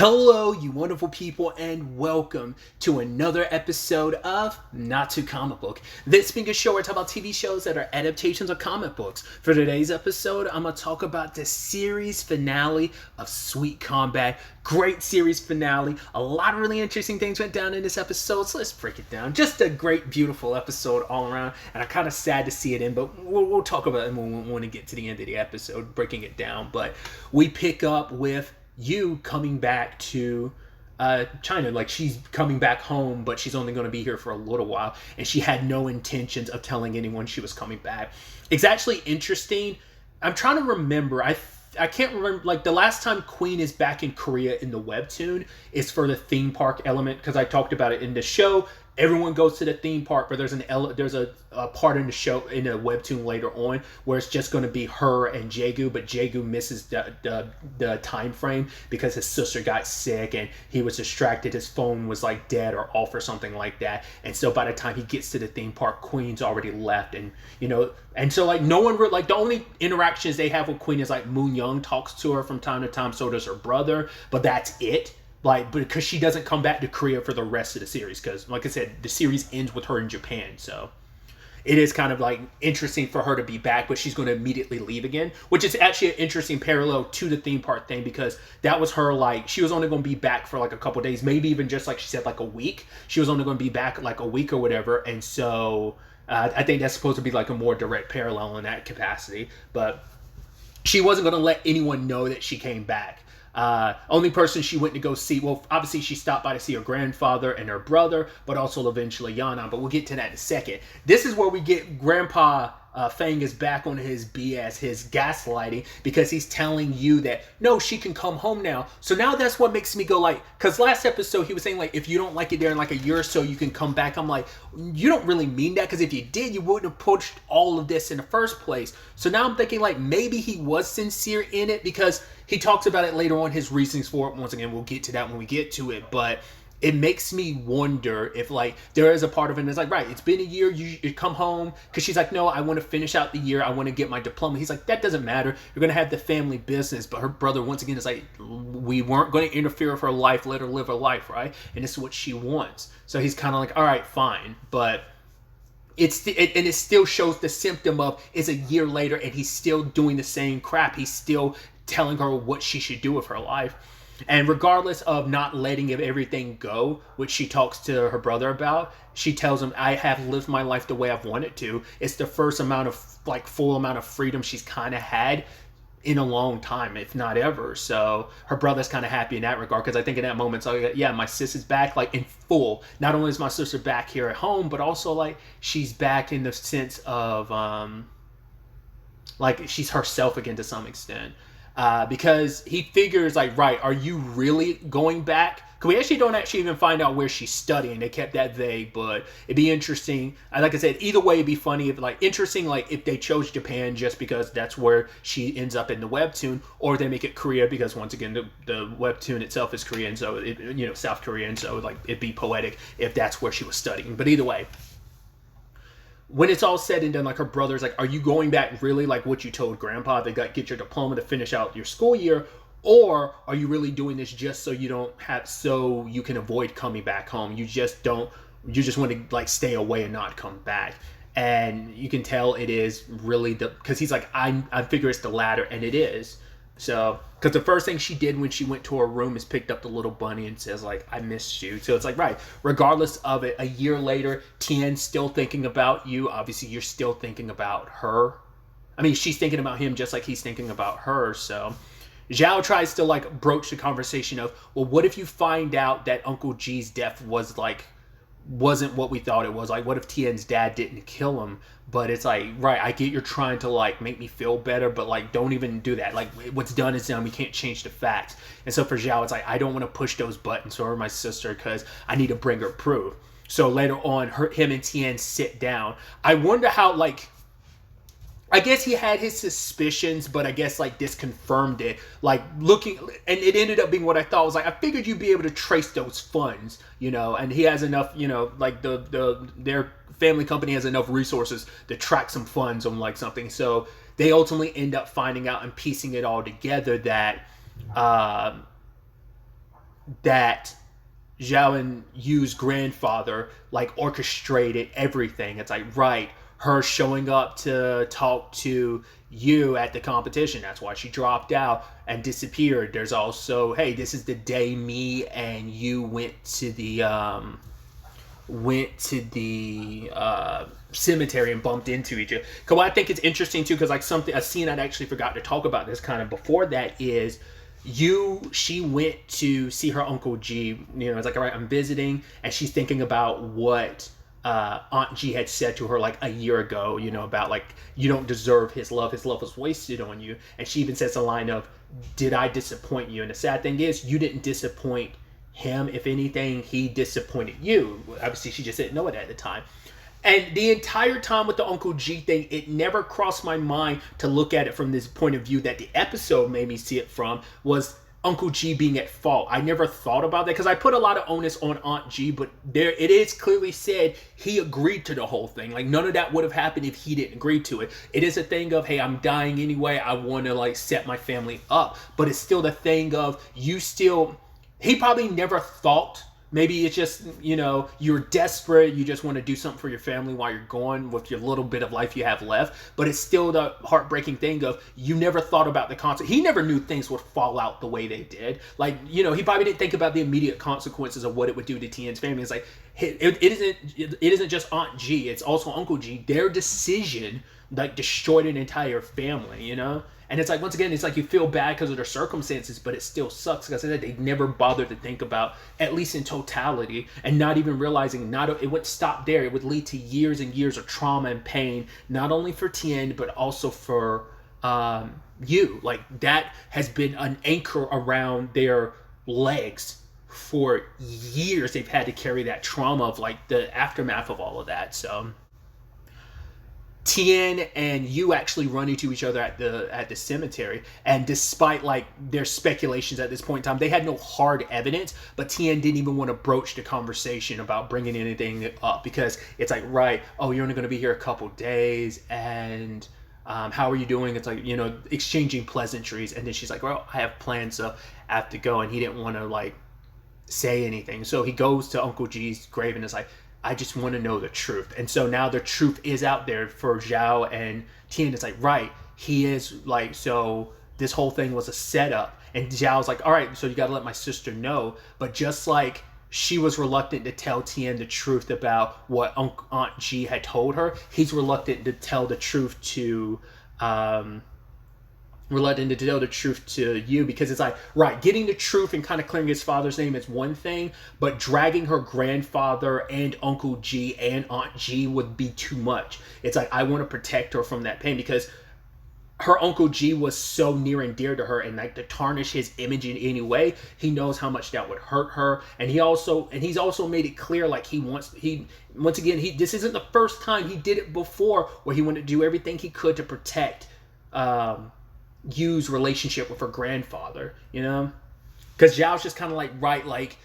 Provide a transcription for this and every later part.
Hello, you wonderful people, and welcome to another episode of Not Too Comic Book. This being a show where I talk about TV shows that are adaptations of comic books. For today's episode, I'm going to talk about the series finale of Sweet Combat. Great series finale. A lot of really interesting things went down in this episode, so let's break it down. Just a great, beautiful episode all around, and I'm kind of sad to see it end, but we'll talk about it when we want to get to the end of the episode, breaking it down. But we pick up with you coming back to China. Like, she's coming back home, but she's only going to be here for a little while, and she had no intentions of telling anyone she was coming back. It's actually interesting. I'm trying to remember. I can't remember, like, the last time Queen is back in Korea in the webtoon is for the theme park element, because I talked about it in the show. Everyone goes to the theme park, but there's a part in the show, in the webtoon later on, where it's just going to be her and Jaegu, but Jaegu misses the time frame because his sister got sick and he was distracted. His phone was like dead or off or something like that, and so by the time he gets to the theme park, Queen's already left, and and so, like, no one like, the only interactions they have with Queen is like Moon Young talks to her from time to time, so does her brother, but that's it. Like, because she doesn't come back to Korea for the rest of the series, because, like I said, the series ends with her in Japan, so it is kind of, like, interesting for her to be back, but she's going to immediately leave again, which is actually an interesting parallel to the theme park thing, because that was her, like, she was only going to be back for, like, a couple days, maybe even just, like she said, like, a week. She was only going to be back, like, a week or whatever, and so I think that's supposed to be, like, a more direct parallel in that capacity, but she wasn't going to let anyone know that she came back. Only person she went to go see, well, obviously she stopped by to see her grandfather and her brother, but also eventually Yana, but we'll get to that in a second. This is where we get Grandpa Fang is back on his BS, his gaslighting, because he's telling you that, no, she can come home now. So now that's what makes me go, like, because last episode he was saying, like, if you don't like it there in like a year or so, you can come back. I'm like, you don't really mean that, because if you did, you wouldn't have pushed all of this in the first place. So now I'm thinking, like, maybe he was sincere in it, because he talks about it later on, his reasons for it. Once again, we'll get to that when we get to it, but it makes me wonder if, like, there is a part of it that's like, right, it's been a year, you come home, because she's like, no, I want to finish out the year, I want to get my diploma. He's like, that doesn't matter, you're going to have the family business. But her brother, once again, is like, we weren't going to interfere with her life, let her live her life, right? And this is what she wants. So he's kind of like, all right, fine. But it still shows the symptom of, it's a year later and he's still doing the same crap. He's still telling her what she should do with her life. And regardless of not letting everything go, which she talks to her brother about, she tells him, I have lived my life the way I've wanted to. It's the first amount of, like, full amount of freedom she's kind of had in a long time, if not ever. So her brother's kind of happy in that regard, because I think in that moment, so yeah, my sister's back, like, in full. Not only is my sister back here at home, but also, like, she's back in the sense of, like, she's herself again to some extent. Because he figures, like, right, are you really going back? Because we actually don't even find out where she's studying. They kept that vague, but it'd be interesting. Like I said, either way, it'd be funny, if, like, interesting, like, if they chose Japan just because that's where she ends up in the webtoon, or they make it Korea because, once again, the webtoon itself is Korean, so South Korean, so, like, it'd be poetic if that's where she was studying. But either way, when it's all said and done, like, her brother's like, are you going back really, like what you told Grandpa, to get your diploma to finish out your school year, or are you really doing this just so you can avoid coming back home? You just want to, like, stay away and not come back. And you can tell it is really because he's like, I figure it's the latter, and it is. So, because the first thing she did when she went to her room is picked up the little bunny and says, like, I missed you. So it's like, right, regardless of it, a year later, Tien's still thinking about you. Obviously, you're still thinking about her. I mean, she's thinking about him just like he's thinking about her. So Zhao tries to, like, broach the conversation of, well, what if you find out that Uncle G's death wasn't what we thought it was? Like, what if Tien's dad didn't kill him? But it's like, right, I get you're trying to, like, make me feel better, but, like, don't even do that. Like, what's done is done. We can't change the facts. And so for Zhao, it's like, I don't want to push those buttons for my sister because I need to bring her proof. So later on, him and Tien sit down. I wonder how, like, I guess he had his suspicions, but I guess, like, this confirmed it. Like, looking, and it ended up being what I thought. Was like, I figured you'd be able to trace those funds, and he has enough, like, their family company has enough resources to track some funds on, like, something. So they ultimately end up finding out and piecing it all together that that Zhao and Yu's grandfather like orchestrated everything. It's like, right, her showing up to talk to Yu at the competition, that's why she dropped out and disappeared. There's also, hey, this is the day me and Yu went to the cemetery and bumped into each other. Because I think it's interesting too, because like a scene I'd actually forgot to talk about this kind of before that is she went to see her Uncle G. It's like, all right, I'm visiting, and she's thinking about what Aunt G had said to her like a year ago, about like, you don't deserve his love was wasted on you. And she even says a line of, did I disappoint you? And the sad thing is, you didn't disappoint him. If anything, he disappointed you. Obviously she just didn't know it at the time. And the entire time with the Uncle G thing, it never crossed my mind to look at it from this point of view that the episode made me see it from, was Uncle G being at fault. I never thought about that because I put a lot of onus on Aunt G, but there it is clearly said he agreed to the whole thing. Like, none of that would have happened if he didn't agree to it. It is a thing of, hey, I'm dying anyway, I want to like set my family up. But it's still the thing of, he probably never thought, maybe it's just, you're desperate, you just want to do something for your family while you're gone with your little bit of life you have left. But it's still the heartbreaking thing of, you never thought about the consequences. He never knew things would fall out the way they did. Like, he probably didn't think about the immediate consequences of what it would do to Tien's family. It's like, it isn't just Aunt G, it's also Uncle G. Their decision like destroyed an entire family, And it's like, once again, it's like you feel bad because of their circumstances, but it still sucks because I said they never bothered to think about, at least in totality, and not even realizing it would stop there. It would lead to years and years of trauma and pain, not only for Tien, but also for Yu. Like, that has been an anchor around their legs for years. They've had to carry that trauma of like the aftermath of all of that. So Tien and Yu actually run into each other at the cemetery, and despite like their speculations at this point in time, they had no hard evidence, but Tien didn't even want to broach the conversation about bringing anything up because it's like, right, oh, you're only going to be here a couple days, and how are you doing? It's like, exchanging pleasantries, and then she's like, well, I have plans, so I have to go, and he didn't want to like say anything, so he goes to Uncle G's grave and is like, I just want to know the truth. And so now the truth is out there for Zhao and Tien. It's like, right, he is like, so this whole thing was a setup. And Zhao's like, all right, so you got to let my sister know. But just like she was reluctant to tell Tien the truth about what Aunt G had told her, he's reluctant to tell the truth to Yu, because it's like, right, getting the truth and kind of clearing his father's name is one thing, but dragging her grandfather and Uncle G and Aunt G would be too much. It's like, I want to protect her from that pain because her Uncle G was so near and dear to her, and like to tarnish his image in any way, he knows how much that would hurt her. And he's also made it clear, like, this isn't the first time. He did it before, where he wanted to do everything he could to protect Yu's relationship with her grandfather, because Zhao's just kind of like, right, like,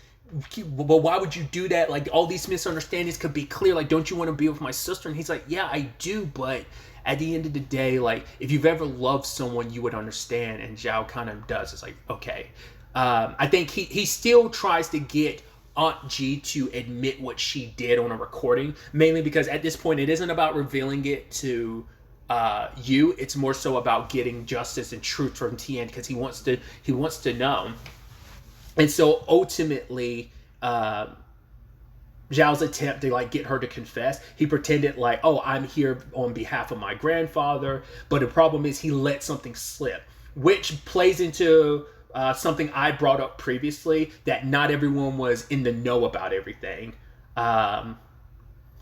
but why would you do that? Like, all these misunderstandings could be clear. Like, don't you want to be with my sister? And he's like, yeah, I do, but at the end of the day, like, if you've ever loved someone, you would understand. And Zhao kind of does. It's like, okay. I think he still tries to get Aunt G to admit what she did on a recording, mainly because at this point it isn't about revealing it to Yu. It's more so about getting justice and truth from Tien, because he wants to know. And so ultimately, Zhao's attempt to like get her to confess, he pretended like, oh, I'm here on behalf of my grandfather, but the problem is he let something slip, which plays into something I brought up previously, that not everyone was in the know about everything.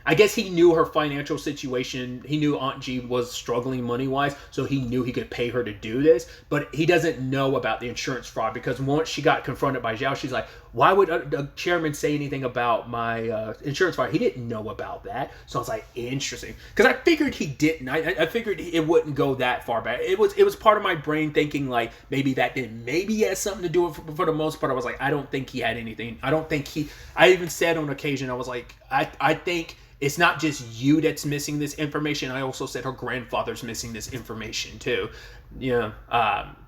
I guess he knew her financial situation. He knew Aunt G was struggling money-wise, so he knew he could pay her to do this. But he doesn't know about the insurance fraud, because once she got confronted by Zhao, she's like, why would a chairman say anything about my insurance fraud? He didn't know about that. So I was like, interesting. Because I figured he didn't. I figured it wouldn't go that far back. It was part of my brain thinking, like, maybe that didn't. Maybe he has something to do with it. For the most part, I was like, I don't think he had anything. I even said on occasion, I was like, I think it's not just you that's missing this information. I also said her grandfather's missing this information too.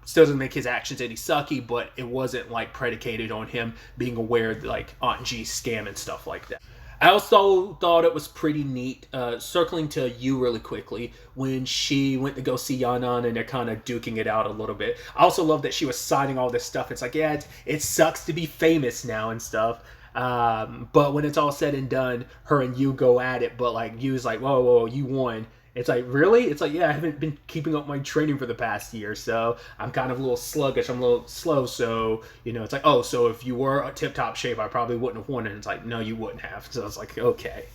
Still doesn't make his actions any sucky, but it wasn't like predicated on him being aware of like Aunt G's scam and stuff like that. I also thought it was pretty neat, circling to you really quickly, when she went to go see Yanan and they're kind of duking it out a little bit. I also love that she was signing all this stuff. It's like, yeah, it sucks to be famous now and stuff. But when it's all said and done, her and you go at it, but like Yu's like, whoa, you won. It's like, really? It's like, yeah, I haven't been keeping up my training for the past year, so I'm kind of a little sluggish, I'm a little slow, so, it's like, oh, so if you were a tip-top shape, I probably wouldn't have won. And it's like, no, you wouldn't have. So it's like, okay.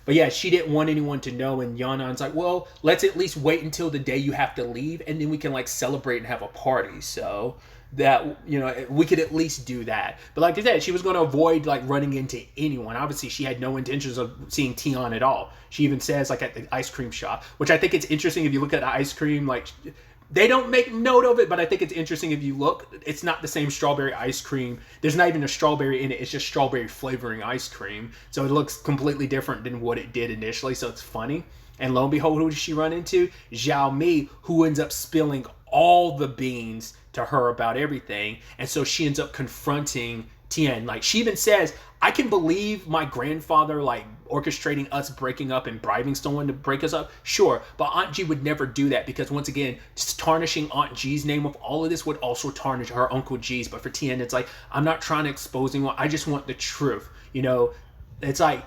But yeah, she didn't want anyone to know, and Yanan's like, well, let's at least wait until the day you have to leave, and then we can, like, celebrate and have a party, so that, we could at least do that. But like I said, she was going to avoid like running into anyone. Obviously, she had no intentions of seeing Tion at all. She even says like at the ice cream shop, which I think it's interesting if you look at the ice cream, like they don't make note of it, but I think it's interesting if you look, it's not the same strawberry ice cream. There's not even a strawberry in it. It's just strawberry flavoring ice cream. So it looks completely different than what it did initially. So it's funny. And lo and behold, who does she run into? Zhao Mi, who ends up spilling all the beans to her about everything. And so she ends up confronting Tien. Like, she even says, I can believe my grandfather, like, orchestrating us breaking up and bribing someone to break us up. Sure, but Aunt G would never do that because, once again, tarnishing Aunt G's name with all of this would also tarnish her Uncle G's. But for Tien, it's like, I'm not trying to expose anyone. I just want the truth. It's like,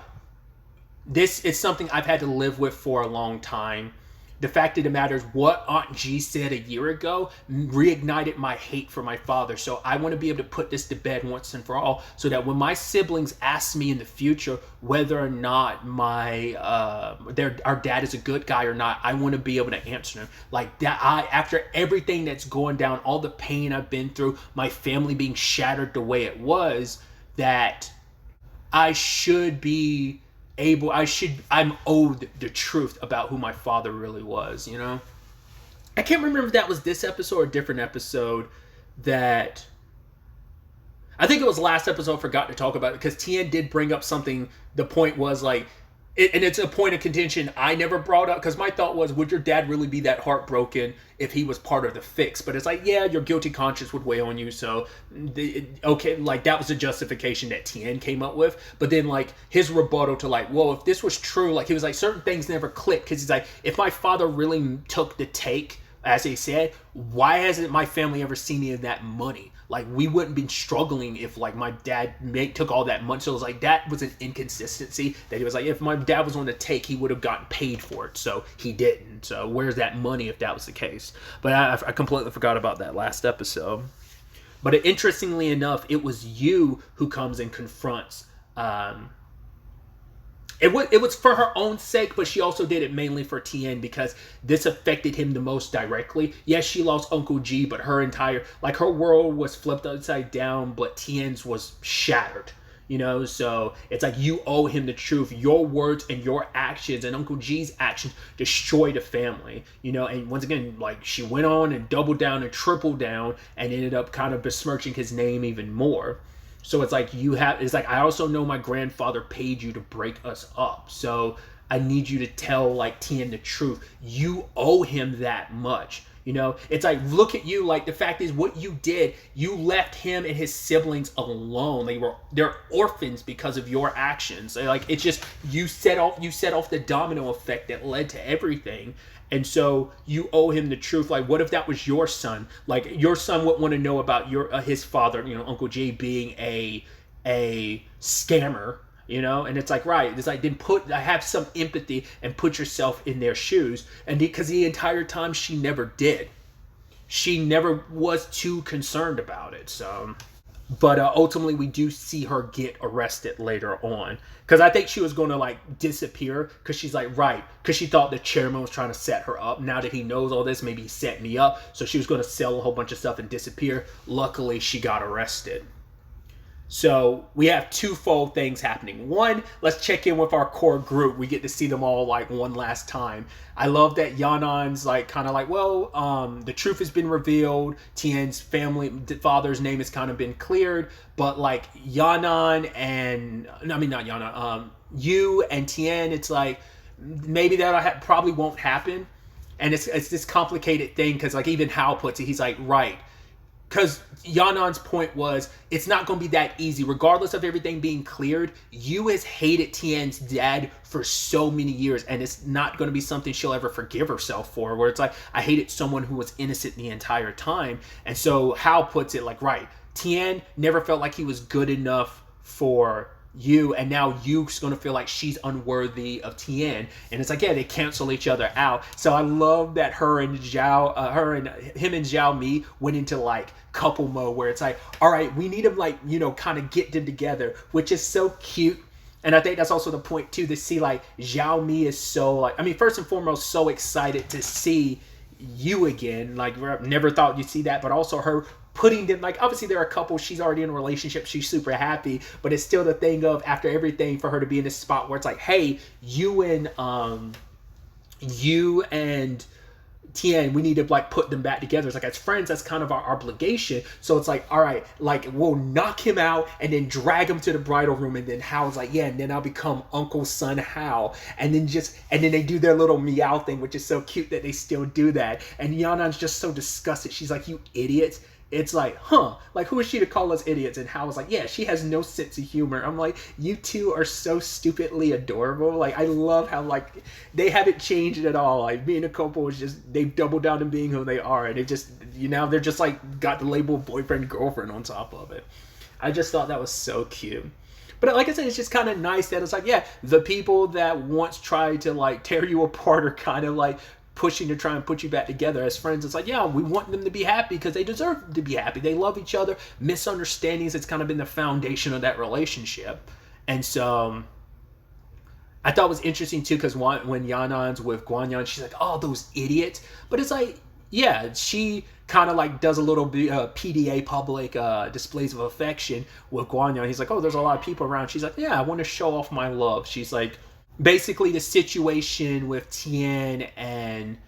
this is something I've had to live with for a long time. The fact of the matter is, what Aunt G said a year ago reignited my hate for my father. So I want to be able to put this to bed once and for all, so that when my siblings ask me in the future whether or not our dad is a good guy or not, I want to be able to answer them like that. After everything that's going down, all the pain I've been through, my family being shattered the way it was, that I should be I'm owed the truth about who my father really was, I can't remember if that was this episode or a different episode that, I think it was last episode, forgot to talk about it, because Tien did bring up something. The point was like, and it's a point of contention I never brought up, because my thought was, would your dad really be that heartbroken if he was part of the fix? But it's like, yeah, your guilty conscience would weigh on you, so okay, like that was a justification that Tien came up with. But then like his rebuttal to like, well, if this was true, like he was like, certain things never clicked, because he's like, if my father really took the take, as they said, why hasn't my family ever seen any of that money? Like, we wouldn't be struggling if, like, my dad took all that money. So it was like, that was an inconsistency that he was like, if my dad was on the take, he would have gotten paid for it. So he didn't. So where's that money if that was the case? But I completely forgot about that last episode. But interestingly enough, it was you who comes and confronts It was for her own sake, but she also did it mainly for Tien, because this affected him the most directly. Yes, she lost Uncle G, but her world was flipped upside down, but Tien's was shattered. So it's like, you owe him the truth. Your words and your actions and Uncle G's actions destroyed the family, and once again, like, she went on and doubled down and tripled down and ended up kind of besmirching his name even more. So it's like, I also know my grandfather paid you to break us up. So I need you to tell like Tien the truth. You owe him that much. It's like, look at you. Like, the fact is, what you did, you left him and his siblings alone. They're orphans because of your actions. Like, it's just, you set off the domino effect that led to everything. And so you owe him the truth. Like, what if that was your son? Like, your son would want to know about his father, Uncle G, being a scammer, And it's like, right. It's like, then have some empathy and put yourself in their shoes. And because the entire time she never did. She never was too concerned about it. So, but ultimately we do see her get arrested later on, because I think she was going to like disappear, because she's like, right, because she thought the chairman was trying to set her up. Now that he knows all this, maybe he set me up. So she was going to sell a whole bunch of stuff and disappear. Luckily, she got arrested. So we have twofold things happening. One, let's check in with our core group. We get to see them all like one last time. I love that Yanan's like kind of like, well, the truth has been revealed. Tien's family father's name has kind of been cleared, but like Yanan and I mean not Yanan, you and Tien, it's like maybe that probably won't happen. And it's this complicated thing because like even Hal puts it, he's like, right. Because Yanan's point was, it's not going to be that easy. Regardless of everything being cleared, Yu has hated Tien's dad for so many years, and it's not going to be something she'll ever forgive herself for, where it's like, I hated someone who was innocent the entire time. And so Hal puts it like, right, Tien never felt like he was good enough for Yu, and now Yu's gonna feel like she's unworthy of Tien, and it's like, yeah, they cancel each other out. So I love that him and Zhao Mi went into like couple mode, where it's like, all right, we need them like, you know, kind of get them together, which is so cute. And I think that's also the point too, to see like Zhao Mi is so like, I mean, first and foremost, so excited to see Yu again. Like, never thought you'd see that, but also her putting them, like, obviously they're a couple, she's already in a relationship, she's super happy, but it's still the thing of, after everything, for her to be in this spot where it's like, hey, you and Tien, we need to like put them back together. It's like, as friends, that's kind of our obligation. So it's like, all right, like we'll knock him out and then drag him to the bridal room, and then Hal's like, yeah, and then I'll become Uncle Son Hal, and then they do their little meow thing, which is so cute that they still do that. And Yanan's just so disgusted. She's like, you idiots. It's like, huh, like, who is she to call us idiots? And Hal was like, yeah, she has no sense of humor. I'm like, you two are so stupidly adorable. Like, I love how, like, they haven't changed at all. Like, being a couple is just, they've doubled down on being who they are. And they just, you know, they're just, like, got the label boyfriend, girlfriend on top of it. I just thought that was so cute. But like I said, it's just kind of nice that it's like, yeah, the people that once tried to, like, tear you apart are kind of, like, pushing to try and put you back together as friends. It's like, yeah, we want them to be happy because they deserve to be happy. They love each other. Misunderstandings, it's kind of been the foundation of that relationship. And so I thought it was interesting too, because when Yanan's with Guanyan, she's like, oh, those idiots. But it's like, yeah, she kind of like does a little PDA, public displays of affection with Guanyan. He's like, oh, there's a lot of people around. She's like, yeah, I want to show off my love. She's like, basically the situation with Tien and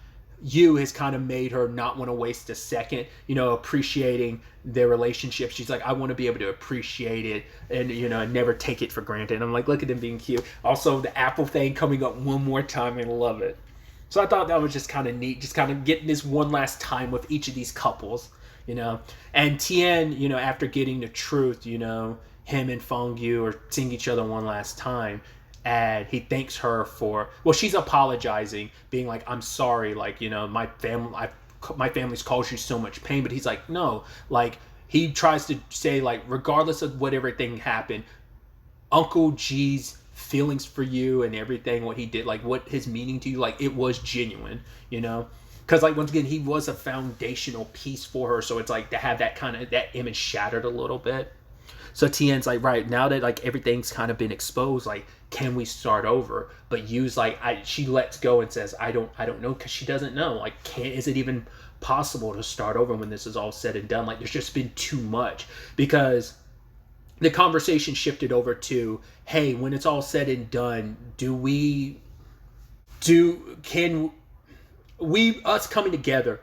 Yu has kind of made her not want to waste a second, you know, appreciating their relationship. She's like, I want to be able to appreciate it and, you know, never take it for granted. And I'm like, look at them being cute. Also, the Apple thing coming up one more time, I love it. So I thought that was just kind of neat, just kind of getting this one last time with each of these couples, you know. And Tien, you know, after getting the truth, you know, him and Feng Yu are seeing each other one last time. And he thanks her for, well, she's apologizing, being like, I'm sorry, like, you know, my family's caused you so much pain. But he's like, no, like, he tries to say, like, regardless of what everything happened, Uncle G's feelings for you and everything, what he did, like, what his meaning to you, like, it was genuine, you know. Because, like, once again, he was a foundational piece for her. So it's like to have that kind of, that image shattered a little bit. So Tien's like, right, now that like everything's kind of been exposed, like, can we start over? But Yu's like, she lets go and says, I don't know, because she doesn't know. Like, is it even possible to start over when this is all said and done? Like, there's just been too much. Because the conversation shifted over to, hey, when it's all said and done, can we, us coming together,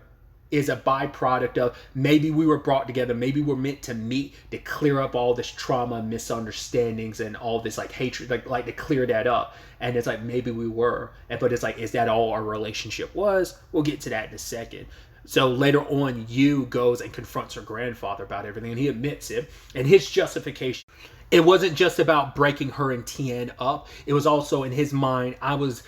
is a byproduct of maybe we were brought together, maybe we're meant to meet to clear up all this trauma, misunderstandings, and all this like hatred, like to clear that up. And it's like, maybe we were, but it's like, is that all our relationship was? We'll get to that in a second. So later on, Yu goes and confronts her grandfather about everything, and he admits it. And his justification, it wasn't just about breaking her and Tien up. It was also, in his mind, I was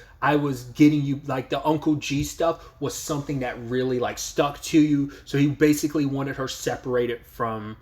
getting you, like, the Uncle G stuff was something that really like stuck to you. So he basically wanted her separated from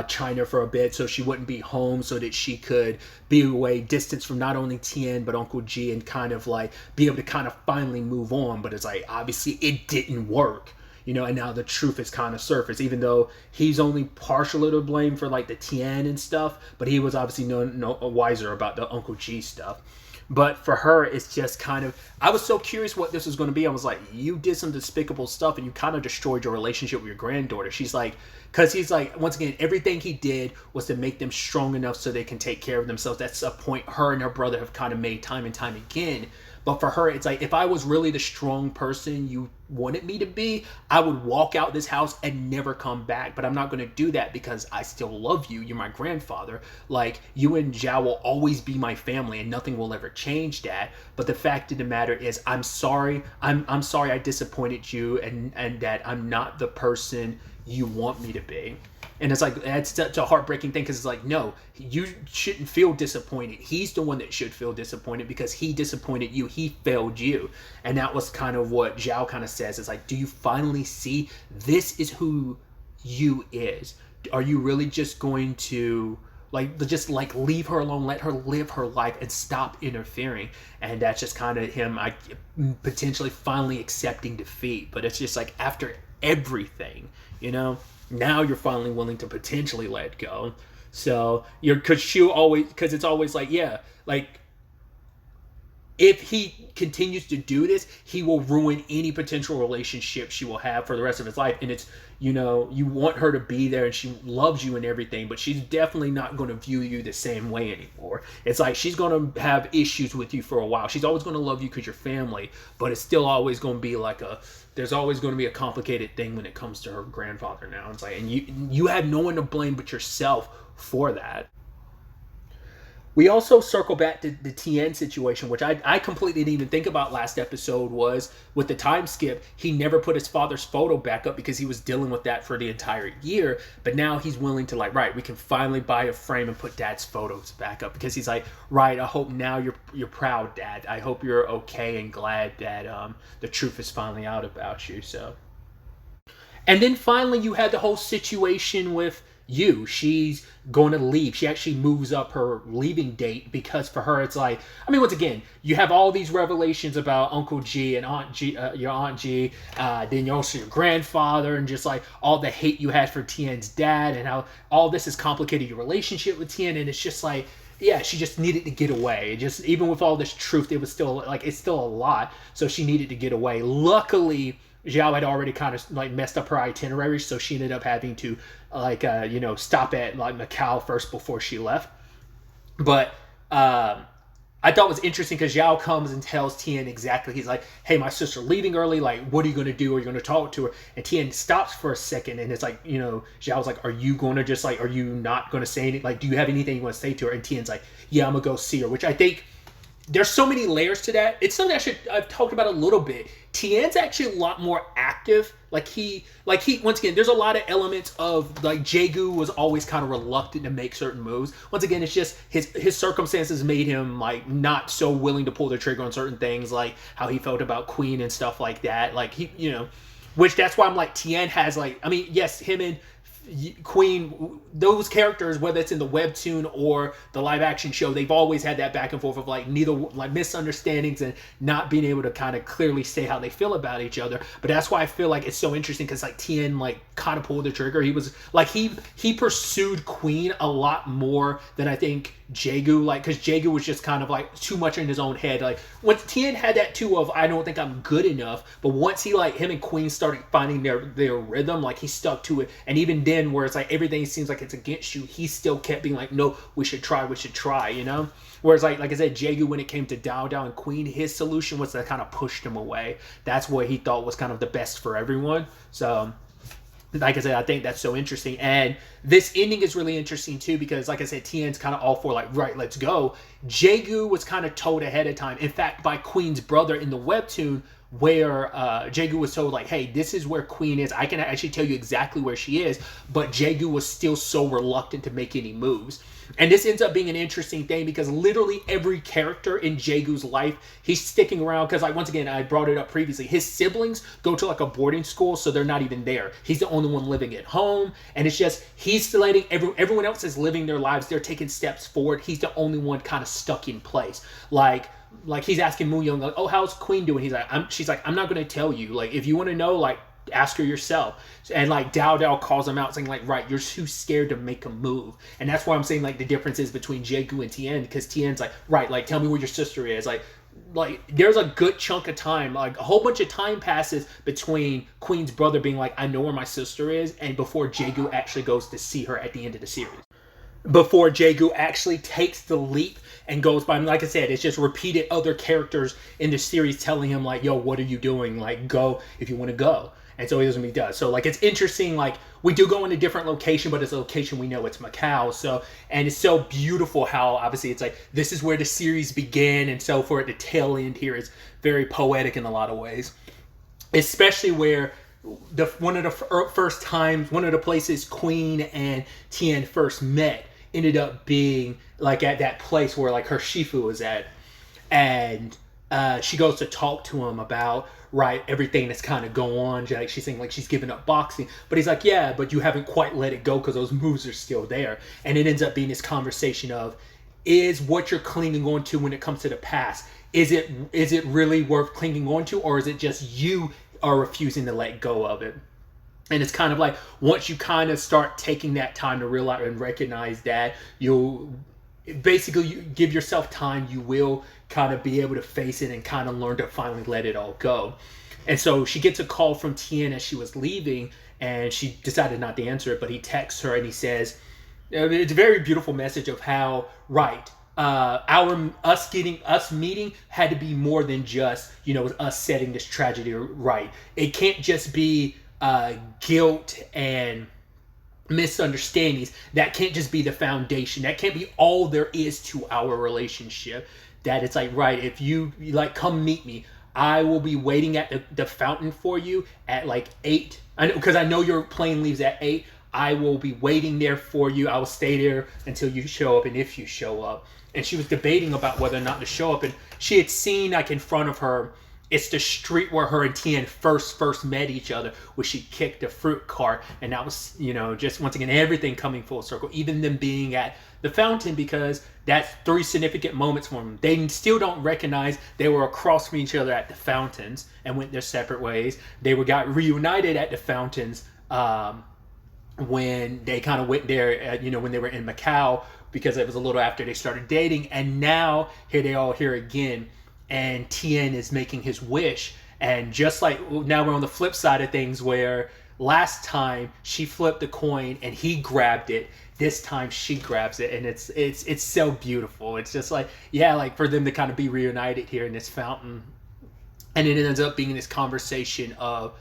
China for a bit, so she wouldn't be home, so that she could be away, distance from not only Tien but Uncle G, and kind of like be able to kind of finally move on. But it's like, obviously it didn't work, you know, and now the truth is kind of surfaced, even though he's only partially to blame for like the Tien and stuff, but he was obviously no wiser about the Uncle G stuff. But for her, it's just kind of, I was so curious what this was going to be. I was like, you did some despicable stuff and you kind of destroyed your relationship with your granddaughter. She's like, because he's like, once again, everything he did was to make them strong enough so they can take care of themselves. That's a point her and her brother have kind of made time and time again. But for her, it's like, if I was really the strong person you wanted me to be, I would walk out this house and never come back. But I'm not going to do that because I still love you. You're my grandfather. Like, you and Zhao will always be my family and nothing will ever change that. But the fact of the matter is, I'm sorry. I'm sorry I disappointed you and that I'm not the person you want me to be. And it's like, that's such a heartbreaking thing because it's like, no, you shouldn't feel disappointed. He's the one that should feel disappointed because he disappointed you. He failed you. And that was kind of what Zhao kind of says. It's like, do you finally see this is who you is? Are you really just going to just leave her alone, let her live her life and stop interfering? And that's just kind of him potentially finally accepting defeat. But it's just like, after everything, now you're finally willing to potentially let go. So because it's always like, yeah, like, if he continues to do this, he will ruin any potential relationship she will have for the rest of his life. And it's, you want her to be there and she loves you and everything, but she's definitely not going to view you the same way anymore. It's like, she's going to have issues with you for a while. She's always going to love you because you're family, but it's still always going to be like there's always going to be a complicated thing when it comes to her grandfather now. It's like, and you have no one to blame but yourself for that. We also circle back to the Tien situation, which I completely didn't even think about last episode, was with the time skip. He never put his father's photo back up because he was dealing with that for the entire year. But now he's willing to, like, right, we can finally buy a frame and put Dad's photos back up because he's like, right, I hope now you're proud, Dad. I hope you're okay and glad that the truth is finally out about you. So, and then finally you had the whole situation with she's going to leave. She actually moves up her leaving date because for her it's like, once again, you have all these revelations about Uncle G and Aunt G, your Aunt G, then also your grandfather, and just like all the hate you had for Tien's dad and how all this has complicated your relationship with Tien. And it's just like, yeah, she just needed to get away. Just even with all this truth, it was still like, it's still a lot. So she needed to get away. Luckily, Zhao had already kind of like messed up her itinerary, so she ended up having to stop at like Macau first before she left. But I thought it was interesting because Zhao comes and tells Tien exactly. He's like, hey, my sister leaving early. Like, what are you going to do? Are you going to talk to her? And Tien stops for a second and it's like, Zhao's like, are you going to just like, are you not going to say anything? Like, do you have anything you want to say to her? And Tien's like, yeah, I'm going to go see her, which I think there's so many layers to that. It's something I've talked about a little bit. Tien's actually a lot more active. Like he once again, there's a lot of elements of like Jaegu was always kind of reluctant to make certain moves. Once again, it's just his circumstances made him like not so willing to pull the trigger on certain things, like how he felt about Queen and stuff like that. Like which that's why I'm like, Tien has like, yes, him and Queen, those characters, whether it's in the webtoon or the live action show, they've always had that back and forth of like neither like misunderstandings and not being able to kind of clearly say how they feel about each other. But that's why I feel like it's so interesting because like Tien like kind of pulled the trigger. He was like he pursued Queen a lot more than I think Jaegu, like, because Jaegu was just kind of like too much in his own head. Like when Tien had that too of I don't think I'm good enough, but once he like him and Queen started finding their rhythm, like he stuck to it. And even then where it's like everything seems like it's against you, he still kept being like, no, we should try, whereas like I said, Jaegu, when it came to Dao Dao and Queen, his solution was to kind of push them away. That's what he thought was kind of the best for everyone. So like I said, I think that's so interesting. And this ending is really interesting too because like I said, Tien's kind of all for like, right, let's go. Jaegu was kind of told ahead of time, in fact, by Queen's brother in the webtoon, where Jaegu was told like, hey, this is where Queen is. I can actually tell you exactly where she is. But Jaegu was still so reluctant to make any moves. And this ends up being an interesting thing because literally every character in Jaegu's life, he's sticking around because, like, once again, I brought it up previously. His siblings go to like a boarding school, so they're not even there. He's the only one living at home, and it's just he's letting everyone else is living their lives. They're taking steps forward. He's the only one kind of stuck in place. Like he's asking Moon Young, like, oh, how's Queen doing? She's like, I'm not going to tell you. Like, if you want to know, like, ask her yourself. And like Dao calls him out saying like, right, you're too scared to make a move. And that's why I'm saying like the difference is between Jaegu and Tien, because Tien's like, right, like tell me where your sister is. Like there's a good chunk of time, like a whole bunch of time passes between Queen's brother being like, I know where my sister is, and before Jaegu actually goes to see her at the end of the series. Before Jaegu actually takes the leap and goes by. Like I said, it's just repeated other characters in the series telling him like, yo, what are you doing? Like, go if you want to go. And so he doesn't. He does. So like, it's interesting. Like we do go in a different location, but it's a location we know it's Macau. So, and it's so beautiful how obviously it's like, this is where the series began. And so for it to tail end here is very poetic in a lot of ways, especially where one of the places Queen and Tien first met ended up being like at that place where like her Shifu was at. And she goes to talk to him about, right, everything that's kind of going on. Like she's saying like she's giving up boxing, but he's like, yeah, but you haven't quite let it go because those moves are still there. And it ends up being this conversation of, is what you're clinging on to when it comes to the past, is it really worth clinging on to, or is it just you are refusing to let go of it? And it's kind of like, once you kind of start taking that time to realize and recognize that, you give yourself time, you will kind of be able to face it and kind of learn to finally let it all go. And so she gets a call from Tien as she was leaving, and she decided not to answer it, but he texts her and he says, it's a very beautiful message of how, right, us meeting had to be more than just, us setting this tragedy right. It can't just be guilt and misunderstandings. That can't just be the foundation. That can't be all there is to our relationship. That it's like, right, if you like, come meet me, I will be waiting at the fountain for you at like 8. I know, because I know your plane leaves at 8. I will be waiting there for you. I will stay there until you show up, and if you show up. And she was debating about whether or not to show up, and she had seen like in front of her, it's the street where her and Tien first met each other, where she kicked a fruit cart. And that was, just once again, everything coming full circle. Even them being at the fountain, because that's 3 significant moments for them. They still don't recognize they were across from each other at the fountains and went their separate ways. They got reunited at the fountains when they kind of went there, when they were in Macau, because it was a little after they started dating. And now here they all here again. And Tien is making his wish. And just like now we're on the flip side of things, where last time she flipped the coin and he grabbed it, this time she grabs it, and it's so beautiful. It's just like, yeah, like for them to kind of be reunited here in this fountain. And it ends up being this conversation of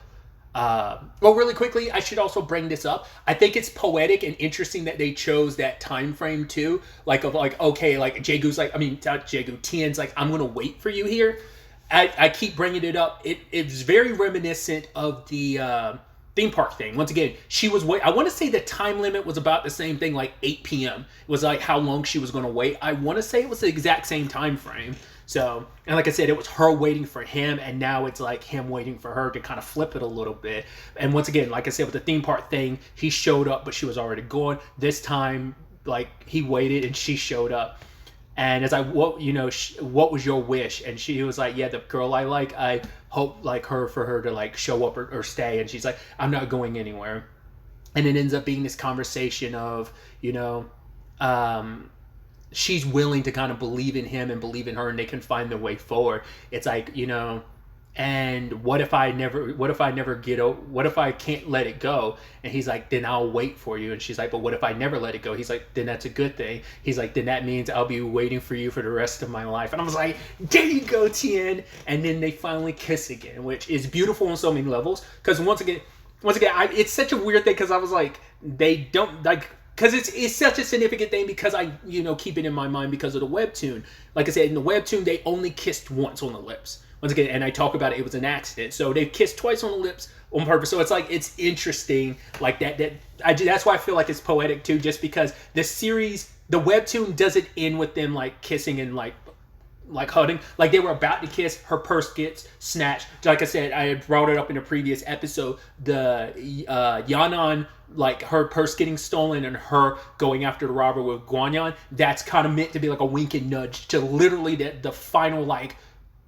really quickly, I should also bring this up. I think it's poetic and interesting that they chose that time frame too. Okay, like Jaegu's like, not Jaegu, Tien's like, I'm gonna wait for you here. I keep bringing it up. It's very reminiscent of the theme park thing. Once again, she was wait. I want to say the time limit was about the same thing, like 8 p.m. It was like how long she was gonna wait. I want to say it was the exact same time frame. So, and like I said, it was her waiting for him, and now it's like him waiting for her to kind of flip it a little bit. And once again, like I said, with the theme park thing, he showed up, but she was already gone. This time, like, he waited and she showed up. And it's like, what was your wish? And she was like, yeah, the girl I like, I hope like for her to like show up or stay. And she's like, I'm not going anywhere. And it ends up being this conversation of, she's willing to kind of believe in him and believe in her, and they can find their way forward. It's like, and what if I can't let it go? And he's like, then I'll wait for you. And she's like, but what if I never let it go? He's like, then that's a good thing. He's like, then that means I'll be waiting for you for the rest of my life. And I was like, there you go, Tien. And then they finally kiss again, which is beautiful on so many levels. Because once again, it's such a weird thing, because I was like, they don't like, because it's such a significant thing, because I keep it in my mind because of the webtoon. Like I said, in the webtoon, they only kissed once on the lips. Once again, and I talk about it was an accident. So they kissed twice on the lips on purpose. So it's like, it's interesting like that. That's why I feel like it's poetic too, just because the series, the webtoon doesn't end with them like kissing and like hugging. Like they were about to kiss, her purse gets snatched. Like I said, I had brought it up in a previous episode. The Yanan, like her purse getting stolen and her going after the robber with Guanyan, that's kind of meant to be like a wink and nudge to literally the final like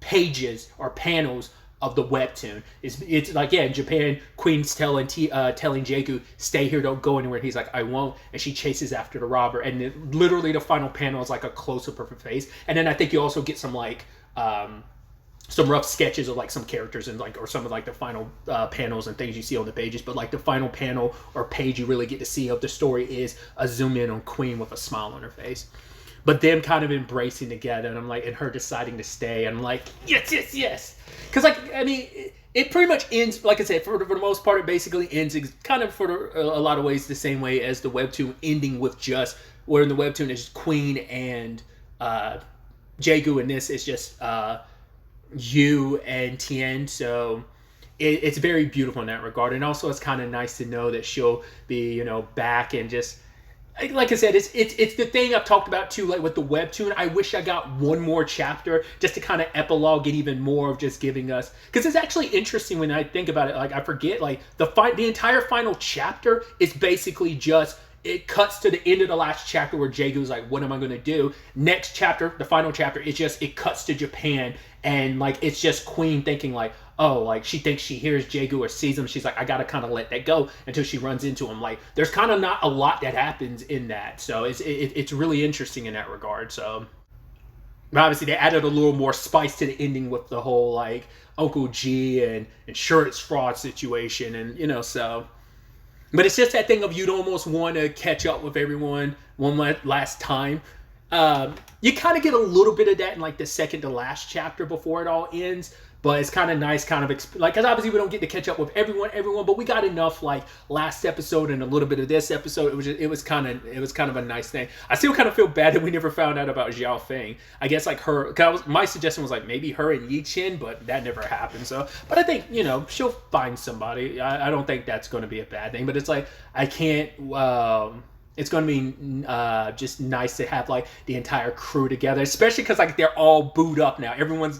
pages or panels of the webtoon. It's like, yeah, in Japan, Queen's telling Jaegu, stay here, don't go anywhere. He's like, I won't, and she chases after the robber, and literally the final panel is like a close-up of her face. And then I think you also get some like some rough sketches of like some characters and like, or some of like the final panels and things you see on the pages. But like the final panel or page you really get to see of the story is a zoom in on Queen with a smile on her face. But them kind of embracing together, and I'm like, and her deciding to stay, and I'm like, yes, yes, yes. Because like, I mean, it pretty much ends, like I said, for the most part, it basically ends kind of for a lot of ways the same way as the webtoon, ending with just, where in the webtoon is Queen and Jaegu, and this is just Yu and Tien. So it's very beautiful in that regard. And also it's kind of nice to know that she'll be, you know, back, and just, like I said, it's the thing I've talked about too, like with the webtoon. I wish I got one more chapter just to kind of epilogue it even more of just giving us, because it's actually interesting when I think about it. Like I forget, like the entire final chapter is basically just, it cuts to the end of the last chapter where Jaegu's like, what am I going to do? Next chapter, the final chapter, it cuts to Japan, and like it's just Queen thinking like, oh, like she thinks she hears Jaegu or sees him. She's like, I got to kind of let that go until she runs into him. Like there's kind of not a lot that happens in that. So it's really interesting in that regard. So obviously they added a little more spice to the ending with the whole like Uncle G and insurance fraud situation, and you know, so. But it's just that thing of you'd almost want to catch up with everyone one last time. You kind of get a little bit of that in like the second to last chapter before it all ends. But it's kind of nice, kind of like, because obviously we don't get to catch up with everyone, but we got enough like last episode and a little bit of this episode. It was kind of a nice thing. I still kind of feel bad that we never found out about Xiao Feng. I guess like her, my suggestion was like maybe her and Yi Chen, but that never happened. So, but I think, you know, she'll find somebody. I don't think that's going to be a bad thing. But it's like I can't. It's going to be just nice to have like the entire crew together, especially because like they're all booed up now. Everyone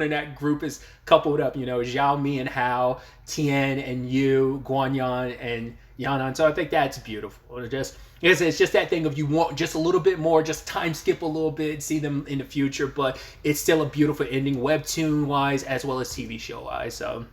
in that group is coupled up. You know, Zhao, Mi, and Hao, Tien and Yu, Guanyan and Yanan. So I think that's beautiful. It's just that thing of you want just a little bit more, just time skip a little bit, see them in the future, but it's still a beautiful ending, webtoon wise as well as TV show wise. So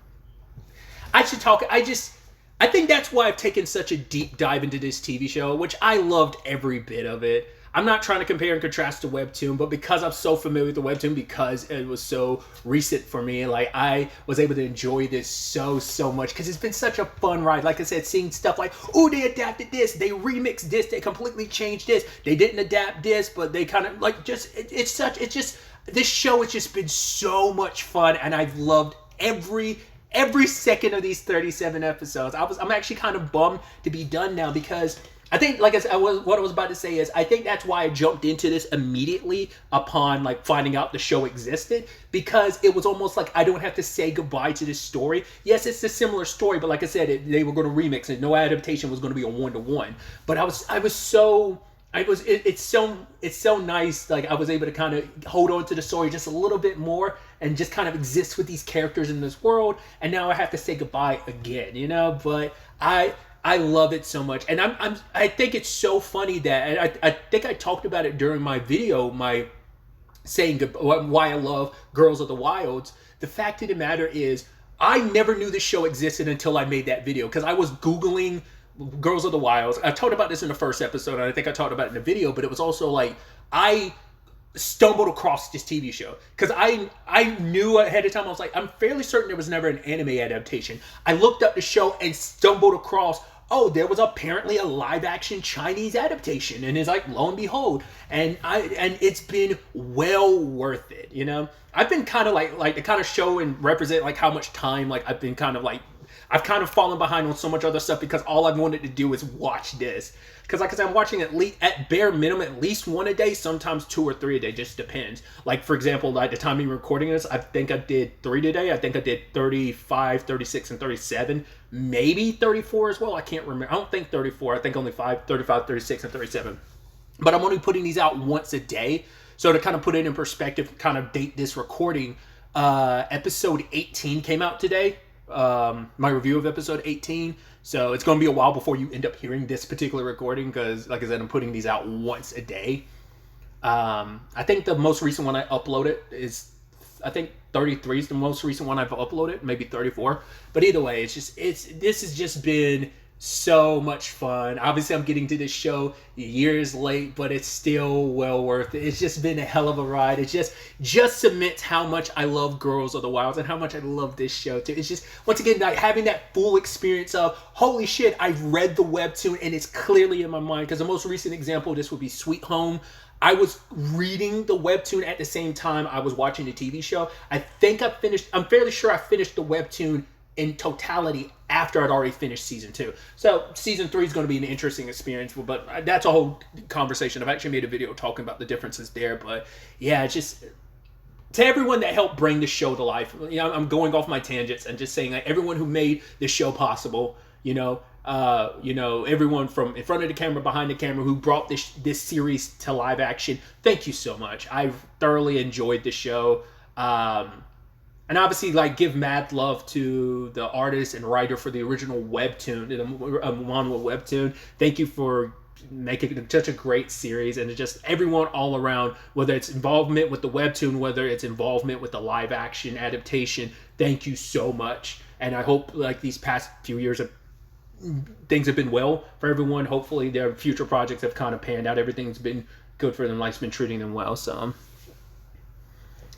I think that's why I've taken such a deep dive into this TV show, which I loved every bit of it. I'm not trying to compare and contrast to webtoon, but because I'm so familiar with the webtoon, because it was so recent for me, like I was able to enjoy this so much, because it's been such a fun ride. Like I said, seeing stuff like, oh, they adapted this, they remixed this, they completely changed this, they didn't adapt this, but they kind of like this show has just been so much fun, and I've loved every second of these 37 episodes. I'm actually kind of bummed to be done now, because I think, like what I was about to say is, I think that's why I jumped into this immediately upon like finding out the show existed, because it was almost like I don't have to say goodbye to this story. Yes, it's a similar story, but like I said, they were going to remix it. No adaptation was going to be a 1-to-1. But it's so nice. Like I was able to kind of hold on to the story just a little bit more and just kind of exist with these characters in this world. And now I have to say goodbye again, you know. But I love it so much, and I think it's so funny that I think I talked about it during my video, my saying why I love Girls of the Wilds. The fact of the matter is, I never knew this show existed until I made that video, because I was Googling Girls of the Wilds. I talked about this in the first episode, and I think I talked about it in the video, but it was also like I stumbled across this TV show because I knew ahead of time. I was like, I'm fairly certain there was never an anime adaptation. I looked up the show and stumbled across, oh, there was apparently a live action Chinese adaptation, and it's like, lo and behold, and it's been well worth it. You know, I've been kind of like to kind of show and represent like how much time like I've been kind of like, I've kind of fallen behind on so much other stuff because all I've wanted to do is watch this. Because like I said, I'm watching at bare minimum at least one a day, sometimes 2 or 3 a day, just depends. Like for example, like the time I'm recording this, I think I did 3 today. I think I did 35, 36, and 37. Maybe 34 as well. I can't remember. I don't think 34. I think only 35, 36, and 37. But I'm only putting these out once a day. So to kind of put it in perspective, kind of date this recording, episode 18 came out today. My review of episode 18. So it's going to be a while before you end up hearing this particular recording because, like I said, I'm putting these out once a day. I think the most recent one I uploaded is I think 33 is the most recent one I've uploaded, maybe 34. But either way, this has just been so much fun. Obviously, I'm getting to this show years late, but it's still well worth it. It's just been a hell of a ride. It just cements how much I love Girls of the Wilds and how much I love this show too. It's just, once again, like having that full experience of, holy shit, I read the webtoon and it's clearly in my mind. Because the most recent example of this would be Sweet Home. I was reading the webtoon at the same time I was watching the TV show. I'm fairly sure I finished the webtoon in totality after I'd already finished season 2. So season 3 is going to be an interesting experience, but that's a whole conversation. I've actually made a video talking about the differences there. But yeah, just to everyone that helped bring the show to life, you know, I'm going off my tangents and just saying, like, everyone who made this show possible, everyone from in front of the camera, behind the camera, who brought this series to live action, thank you so much. I've thoroughly enjoyed the show. And obviously, like, give mad love to the artist and writer for the original webtoon, the manhwa webtoon. Thank you for making such a great series, and just everyone all around, whether it's involvement with the webtoon, whether it's involvement with the live action adaptation. Thank you so much. And I hope, like, these past few years things have been well for everyone. Hopefully their future projects have kind of panned out. Everything's been good for them. Life's been treating them well. So,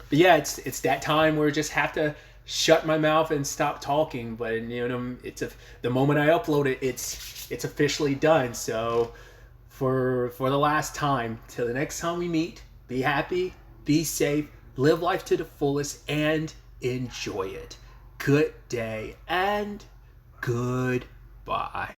but yeah, it's that time where I just have to shut my mouth and stop talking. But the moment I upload it, it's officially done. So for the last time, till the next time we meet, be happy, be safe, live life to the fullest, and enjoy it. Good day and goodbye.